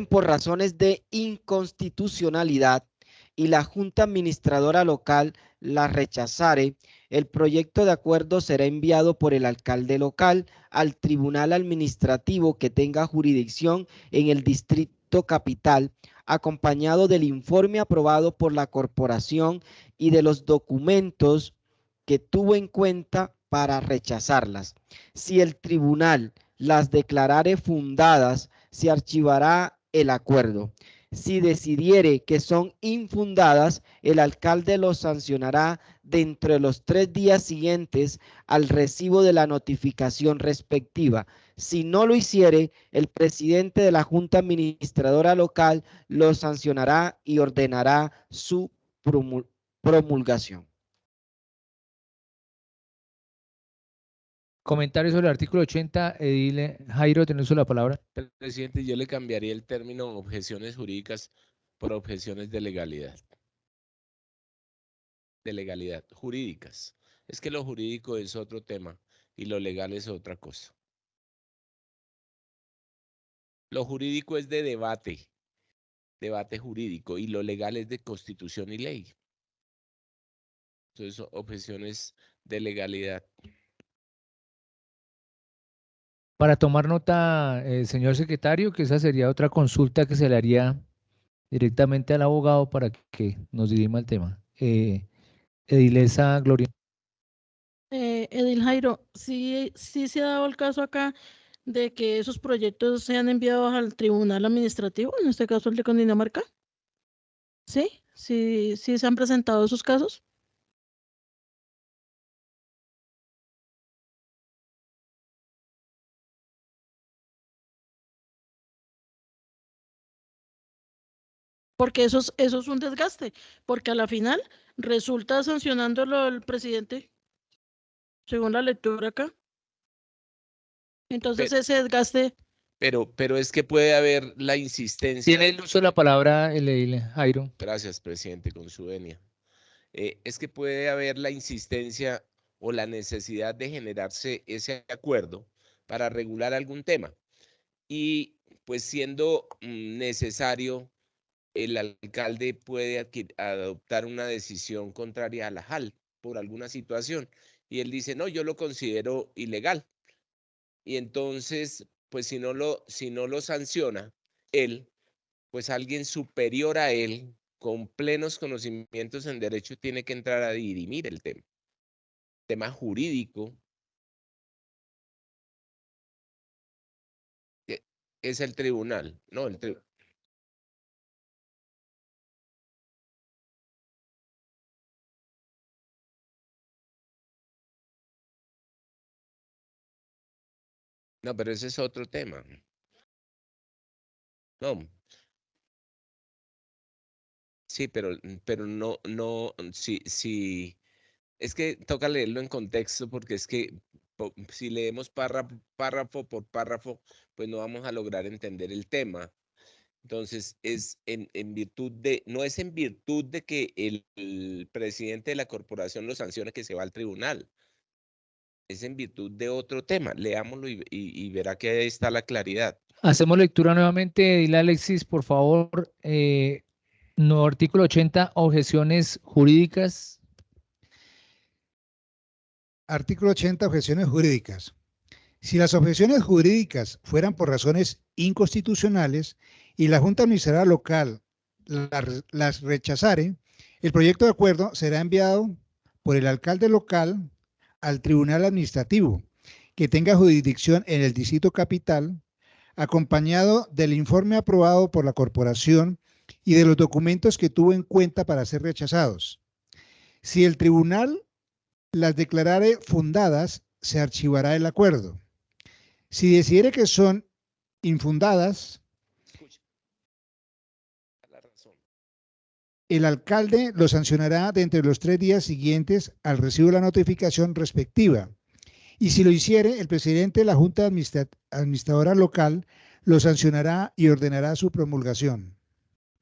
por razones de inconstitucionalidad y la Junta Administradora Local las rechazare, el proyecto de acuerdo será enviado por el alcalde local al Tribunal Administrativo que tenga jurisdicción en el Distrito Capital, acompañado del informe aprobado por la corporación y de los documentos que tuvo en cuenta para rechazarlas. Si el tribunal las declarare fundadas, se archivará el acuerdo. Si decidiere que son infundadas, el alcalde los sancionará dentro de los 3 días siguientes al recibo de la notificación respectiva. Si no lo hiciere, el presidente de la Junta Administradora Local lo sancionará y ordenará su promulgación. Comentarios sobre el artículo 80, edil Jairo, tiene uso de la palabra. Presidente, yo le cambiaría el término objeciones jurídicas por objeciones de legalidad. De legalidad, jurídicas. Es que lo jurídico es otro tema y lo legal es otra cosa. Lo jurídico es de debate jurídico, y lo legal es de constitución y ley. Entonces, objeciones de legalidad. Para tomar nota, señor secretario, que esa sería otra consulta que se le haría directamente al abogado para que nos dirima el tema. Edilesa Gloria. Edil Jairo, sí se ha dado el caso acá de que esos proyectos sean enviados al Tribunal Administrativo, en este caso el de Cundinamarca. ¿Sí? ¿Sí se han presentado esos casos? Porque eso es un desgaste, porque a la final resulta sancionándolo el presidente, según la lectura acá. Entonces ese desgaste... Pero es que puede haber la insistencia. Tiene el uso de la palabra el edil Jairo. Gracias, presidente, con su venia. Es que puede haber la insistencia o la necesidad de generarse ese acuerdo para regular algún tema. Y pues siendo necesario, el alcalde puede adoptar una decisión contraria a la JAL por alguna situación. Y él dice, no, yo lo considero ilegal. Y entonces, pues si no lo sanciona él, pues alguien superior a él, con plenos conocimientos en derecho, tiene que entrar a dirimir el tema jurídico. Es el tribunal, no, el tribunal. No, pero ese es otro tema. No. Sí, pero no, sí. Es que toca leerlo en contexto porque es que si leemos párrafo por párrafo, pues no vamos a lograr entender el tema. Entonces, es en virtud de, no es en virtud de que el presidente de la corporación lo sancione que se va al tribunal. Es en virtud de otro tema. Leámoslo y verá que ahí está la claridad. Hacemos lectura nuevamente, edil Alexis, por favor. No, artículo 80, objeciones jurídicas. Artículo 80, objeciones jurídicas. Si las objeciones jurídicas fueran por razones inconstitucionales y la Junta Administradora Local las rechazare, el proyecto de acuerdo será enviado por el alcalde local al Tribunal Administrativo, que tenga jurisdicción en el Distrito Capital, acompañado del informe aprobado por la corporación y de los documentos que tuvo en cuenta para ser rechazados. Si el tribunal las declarare fundadas, se archivará el acuerdo. Si decidiere que son infundadas, el alcalde lo sancionará dentro de los 3 días siguientes al recibo de la notificación respectiva. Y si lo hiciere, el presidente de la Junta Administradora Local lo sancionará y ordenará su promulgación.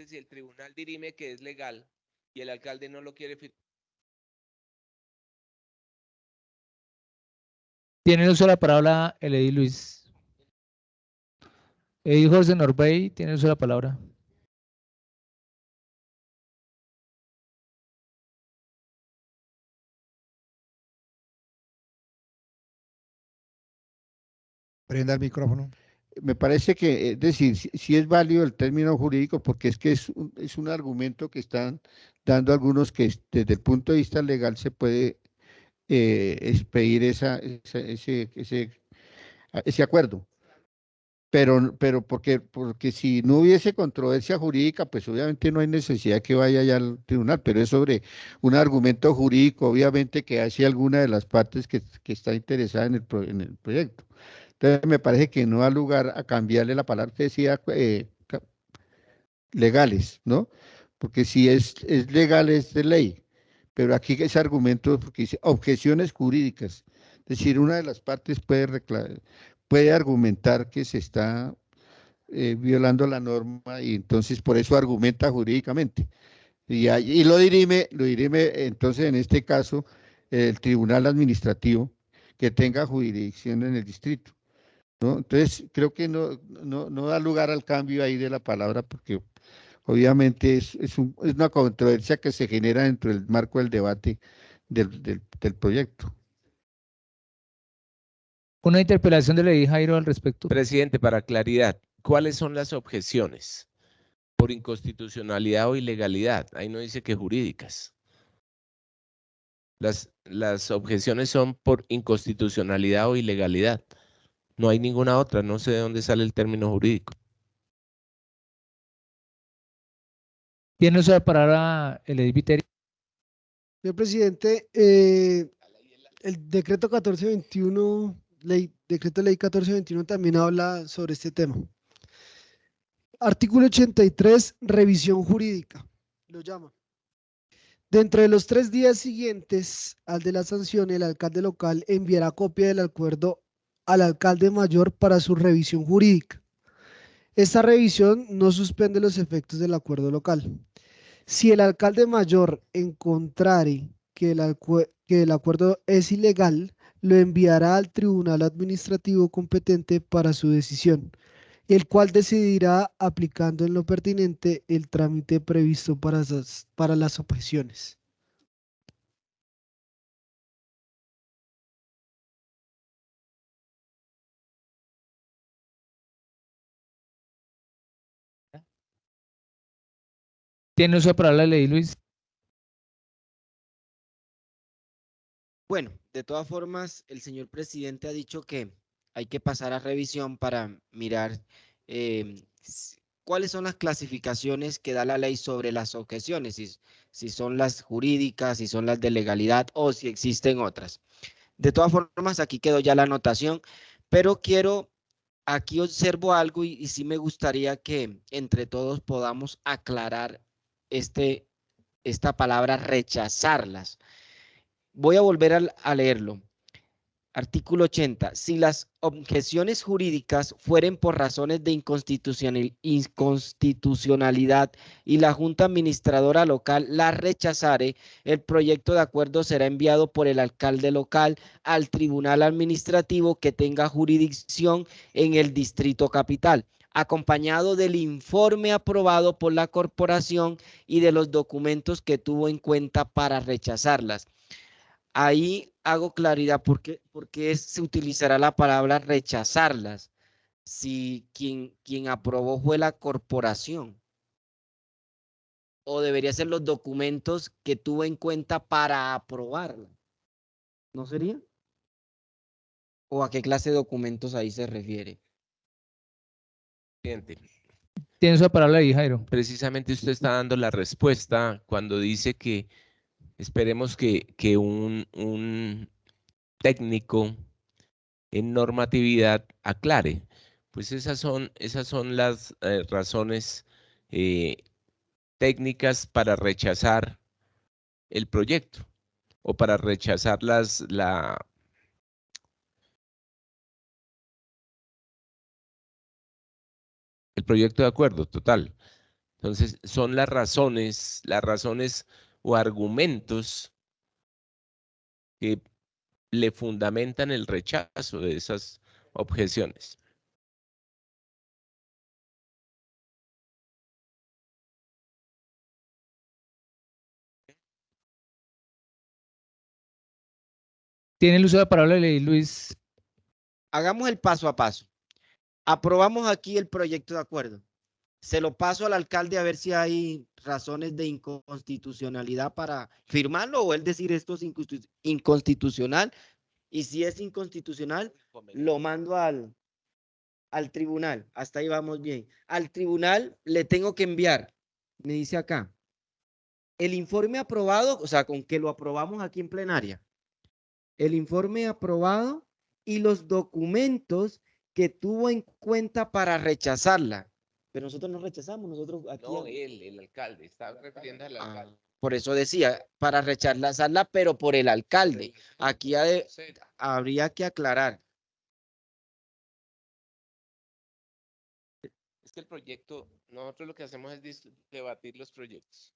Si el tribunal dirime que es legal y el alcalde no lo quiere firmar. Tiene el uso de la palabra el edil Luis. Edil José Norbey, tiene el uso de la palabra. Prenda el micrófono. Me parece que, es decir, si es válido el término jurídico, porque es que es un argumento que están dando algunos que desde el punto de vista legal se puede expedir ese acuerdo. Pero porque si no hubiese controversia jurídica, pues obviamente no hay necesidad que vaya ya al tribunal, pero es sobre un argumento jurídico, obviamente que hace alguna de las partes que está interesada en el proyecto. Entonces me parece que no da lugar a cambiarle la palabra que decía legales, ¿no? Porque si es legal es de ley, pero aquí ese argumento, porque dice objeciones jurídicas, es decir, una de las partes puede argumentar que se está violando la norma y entonces por eso argumenta jurídicamente. Y lo dirime entonces en este caso el tribunal administrativo que tenga jurisdicción en el distrito, ¿no? Entonces creo que no da lugar al cambio ahí de la palabra porque obviamente es una controversia que se genera dentro del marco del debate del proyecto. Una interpelación de la edil Jairo al respecto. Presidente, para claridad, ¿cuáles son las objeciones? Por inconstitucionalidad o ilegalidad. Ahí no dice que jurídicas. Las objeciones son por inconstitucionalidad o ilegalidad. No hay ninguna otra. No sé de dónde sale el término jurídico. Tiene uso de la palabra el edil Viteri. Señor presidente, el decreto 1421, decreto ley 1421 también habla sobre este tema. Artículo 83, revisión jurídica, lo llama. Dentro de los 3 días siguientes al de la sanción, el alcalde local enviará copia del acuerdo al alcalde mayor para su revisión jurídica. Esta revisión no suspende los efectos del acuerdo local. Si el alcalde mayor encontrare que el acuerdo es ilegal, lo enviará al tribunal administrativo competente para su decisión, el cual decidirá aplicando en lo pertinente el trámite previsto para las objeciones. Tiene uso de la palabra el edil Luis. Bueno, de todas formas, el señor presidente ha dicho que hay que pasar a revisión para mirar cuáles son las clasificaciones que da la ley sobre las objeciones, si son las jurídicas, si son las de legalidad o si existen otras. De todas formas, aquí quedó ya la anotación, pero aquí observo algo y sí me gustaría que entre todos podamos aclarar esta palabra rechazarlas. Voy a volver a leerlo. Artículo 80. Si las objeciones jurídicas fueren por razones de inconstitucionalidad y la Junta Administradora Local las rechazare, el proyecto de acuerdo será enviado por el alcalde local al Tribunal Administrativo que tenga jurisdicción en el Distrito Capital, acompañado del informe aprobado por la corporación y de los documentos que tuvo en cuenta para rechazarlas. Ahí hago claridad porque se utilizará la palabra rechazarlas si quien aprobó fue la corporación. O debería ser los documentos que tuvo en cuenta para aprobarla. ¿No sería? ¿O a qué clase de documentos ahí se refiere? Presidente, Tiene su palabra ahí, Jairo. precisamente usted está dando la respuesta cuando dice que esperemos que un técnico en normatividad aclare. Pues esas son las razones técnicas para rechazar el proyecto o para rechazar el proyecto de acuerdo total. Entonces, son las razones o argumentos que le fundamentan el rechazo de esas objeciones. Tiene el uso de la palabra, Luis. Hagamos el paso a paso. Aprobamos aquí el proyecto de acuerdo. Se lo paso al alcalde a ver si hay razones de inconstitucionalidad para firmarlo o él decir esto es inconstitucional. Y si es inconstitucional, lo mando al tribunal. Hasta ahí vamos bien. Al tribunal le tengo que enviar, me dice acá, el informe aprobado, o sea, con que lo aprobamos aquí en plenaria. El informe aprobado y los documentos que tuvo en cuenta para rechazarla. Pero nosotros no rechazamos, nosotros aquí. No, el alcalde, está refiriendo al alcalde. Por eso decía, para rechazarla, pero por el alcalde. Aquí habría que aclarar. Es que el proyecto, nosotros lo que hacemos es debatir los proyectos.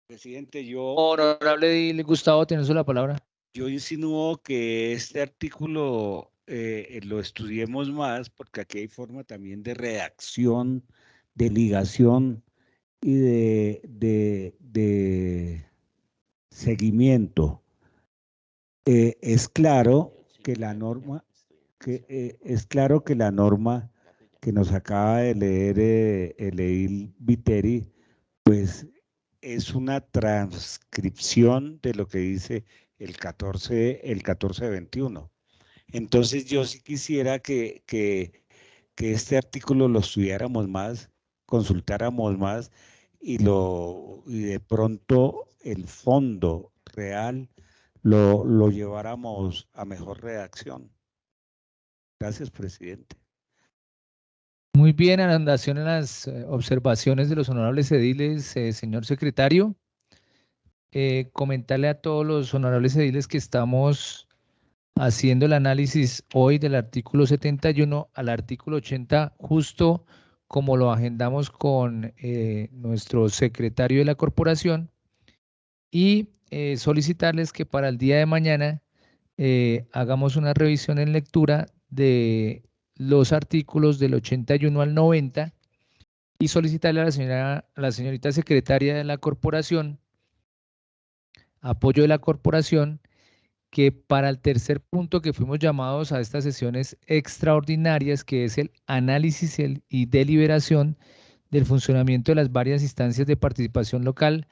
Presidente, yo Honorable Gustavo, tiene la palabra. Yo insinúo que este artículo lo estudiemos más porque aquí hay forma también de redacción, de ligación y de seguimiento. Es claro que la norma que nos acaba de leer el edil Viteri, pues es una transcripción de lo que dice el 1421. Entonces yo sí quisiera que este artículo lo estudiáramos más, consultáramos más y de pronto el fondo real lo lleváramos a mejor redacción. Gracias, presidente. Muy bien, en relación a las observaciones de los honorables ediles, señor secretario, comentarle a todos los honorables ediles que estamos haciendo el análisis hoy del artículo 71 al artículo 80, justo como lo agendamos con nuestro secretario de la corporación, y solicitarles que para el día de mañana hagamos una revisión en lectura de los artículos del 81 al 90 y solicitarle a la señorita secretaria de la corporación, apoyo de la corporación, que para el tercer punto que fuimos llamados a estas sesiones extraordinarias, que es el análisis y deliberación del funcionamiento de las varias instancias de participación local,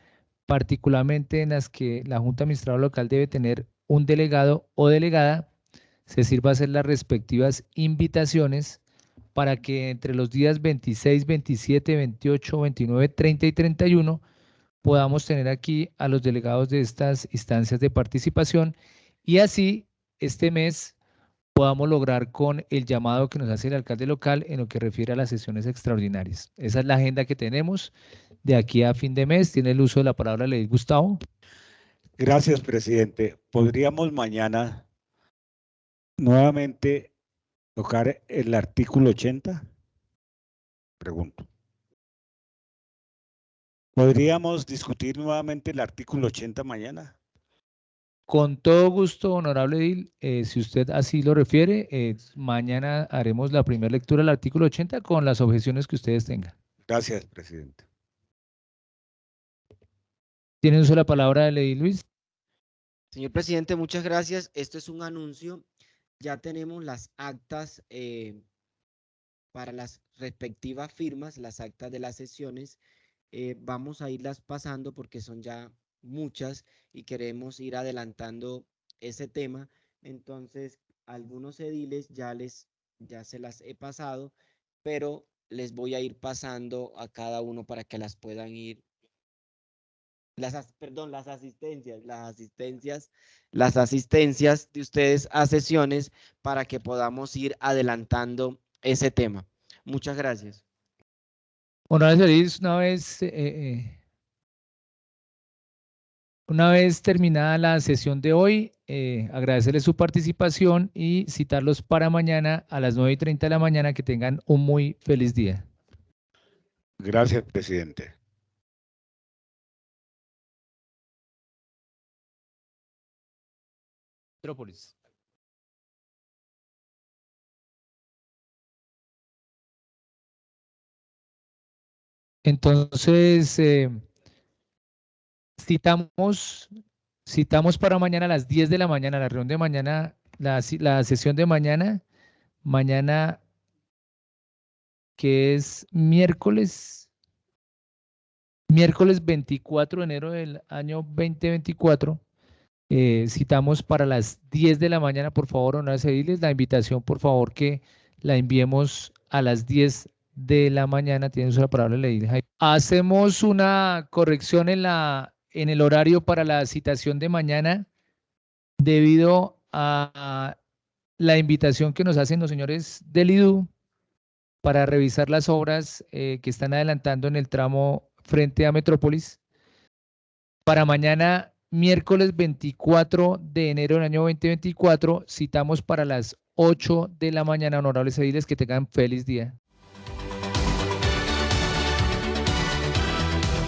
particularmente en las que la Junta Administradora Local debe tener un delegado o delegada, se sirva a hacer las respectivas invitaciones para que entre los días 26, 27, 28, 29, 30 y 31 podamos tener aquí a los delegados de estas instancias de participación y así este mes podamos lograr con el llamado que nos hace el alcalde local en lo que refiere a las sesiones extraordinarias. Esa es la agenda que tenemos de aquí a fin de mes. Tiene el uso de la palabra, le Gustavo. Gracias, presidente. ¿Podríamos mañana nuevamente tocar el artículo 80? Pregunto. ¿Podríamos discutir nuevamente el artículo 80 mañana? Con todo gusto, honorable edil, si usted así lo refiere, mañana haremos la primera lectura del artículo 80 con las objeciones que ustedes tengan. Gracias, presidente. ¿Tiene uso la palabra el edil Luis? Señor presidente, muchas gracias. Esto es un anuncio. Ya tenemos las actas para las respectivas firmas, las actas de las sesiones. Vamos a irlas pasando porque son ya muchas y queremos ir adelantando ese tema. Entonces, algunos ediles ya se las he pasado pero les voy a ir pasando a cada uno para que las puedan ir. Las asistencias de ustedes a sesiones para que podamos ir adelantando ese tema. Muchas gracias. Honorables ediles, una vez terminada la sesión de hoy, agradecerles su participación y citarlos para mañana a las 9:30 de la mañana. Que tengan un muy feliz día. Gracias, presidente. Metrópolis. Entonces, citamos para mañana a las 10 de la mañana, la reunión de mañana, la sesión de mañana, que es miércoles 24 de enero del año 2024. Citamos para las 10 de la mañana, por favor, honorables ediles. La invitación, por favor, que la enviemos a las 10 de la mañana. Tienen la palabra el edil Jaime. Hacemos una corrección en el horario para la citación de mañana debido a la invitación que nos hacen los señores del IDU para revisar las obras que están adelantando en el tramo frente a Metrópolis. Para mañana, miércoles 24 de enero del año 2024, citamos para las 8 de la mañana, honorables ediles. Que tengan feliz día.